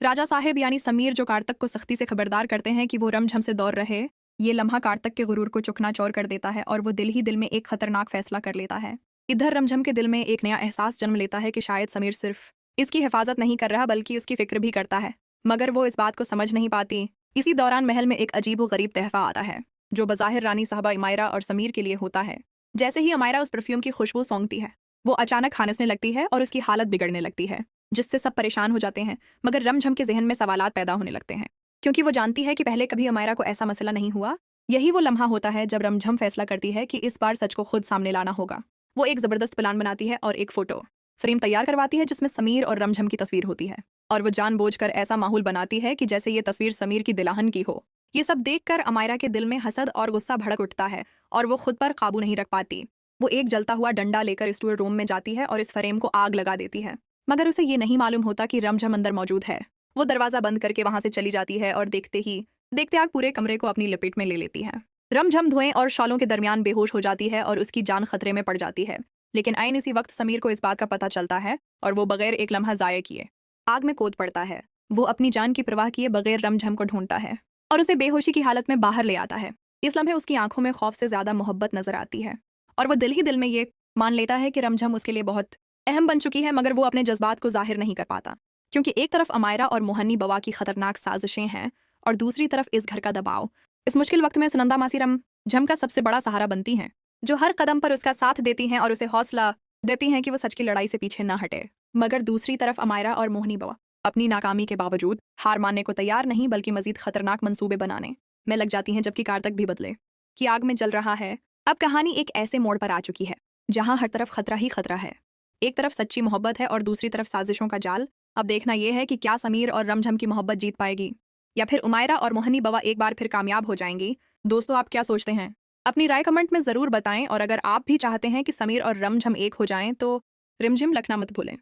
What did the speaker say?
राजा साहिब यानी समीर जो कार्तक को सख्ती से खबरदार करते हैं कि वो रमझम से दूर रहे, ये लम्हा कार्तक के गुरूर को चुकनाचौर कर देता है और वो दिल ही दिल में एक खतरनाक फैसला कर लेता है। इधर रमझम के दिल में एक नया एहसास जन्म लेता है कि शायद समीर सिर्फ इसकी हिफाजत नहीं कर रहा बल्कि उसकी फिक्र भी करता है, मगर वो इस बात को समझ नहीं पाती। इसी दौरान महल में एक अजीब व गरीब तहफा आता है जो बज़ाहिर रानी साहबा इमायरा और समीर के लिए होता है। जैसे ही अमायरा उस परफ्यूम की खुशबू सूंघती है, वो अचानक खांसने लगती है और उसकी हालत बिगड़ने लगती है, जिससे सब परेशान हो जाते हैं। मगर रमझम के जहन में सवालात पैदा होने लगते हैं, क्योंकि वो जानती है कि पहले कभी अमायरा को ऐसा मसला नहीं हुआ। यही वो लम्हा होता है जब रमझम फैसला करती है कि इस बार सच को खुद सामने लाना होगा। वो एक जबरदस्त प्लान बनाती है और एक फोटो फ्रेम तैयार करवाती है जिसमें समीर और रमझम की तस्वीर होती है, और वो जानबूझकर ऐसा माहौल बनाती है कि जैसे ये तस्वीर समीर की दिलाहन की हो। ये सब देखकर अमायरा के दिल में हसद और गुस्सा भड़क उठता है और वो खुद पर काबू नहीं रख पाती। वो एक जलता हुआ डंडा लेकर स्टोर रूम में जाती है और इस फ्रेम को आग लगा देती है, मगर उसे ये नहीं मालूम होता कि रमझम अंदर मौजूद है। वो दरवाजा बंद करके वहां से चली जाती है और देखते आग पूरे कमरे को अपनी लपेट में ले लेती है। रमझम धुएं और शॉलों के दरमियान बेहोश हो जाती है और उसकी जान खतरे में पड़ जाती है। लेकिन आइन इसी वक्त समीर को इस बात का पता चलता है और वो बगैर एक लम्हा जाया किए आग में कूद पड़ता है। वो अपनी जान की परवाह किए बगैर रमझम को ढूंढता है और उसे बेहोशी की हालत में बाहर ले आता है। इस लम्हे उसकी आंखों में खौफ से ज्यादा मोहब्बत नजर आती है और वो दिल ही दिल में ये मान लेता है कि रमझम उसके लिए बहुत अहम बन चुकी है, मगर वो अपने जज्बात को जाहिर नहीं कर पाता, क्योंकि एक तरफ अमायरा और मोहनी बवा की खतरनाक साजिशें हैं और दूसरी तरफ इस घर का दबाव। इस मुश्किल वक्त में सुनंदा मासी रमझम का सबसे बड़ा सहारा बनती हैं, जो हर कदम पर उसका साथ देती हैं और उसे हौसला देती हैं कि वो सच की लड़ाई से पीछे न हटे। मगर दूसरी तरफ अमायरा और मोहनी बवा अपनी नाकामी के बावजूद हार मानने को तैयार नहीं, बल्कि मजीद खतरनाक मंसूबे बनाने में लग जाती हैं, जबकि कार्तक भी बदले कि आग में जल रहा है। अब कहानी एक ऐसे मोड़ पर आ चुकी है जहां हर तरफ खतरा ही खतरा है। एक तरफ सच्ची मोहब्बत है और दूसरी तरफ साजिशों का जाल। अब देखना यह है कि क्या समीर और रमझम की मोहब्बत जीत पाएगी या फिर उमायरा और मोहनी बवा एक बार फिर कामयाब हो जाएंगी। दोस्तों, आप क्या सोचते हैं? अपनी राय कमेंट में ज़रूर बताएं, और अगर आप भी चाहते हैं कि समीर और रमझम एक हो जाएं तो रिमझिम लिखना मत भूलें।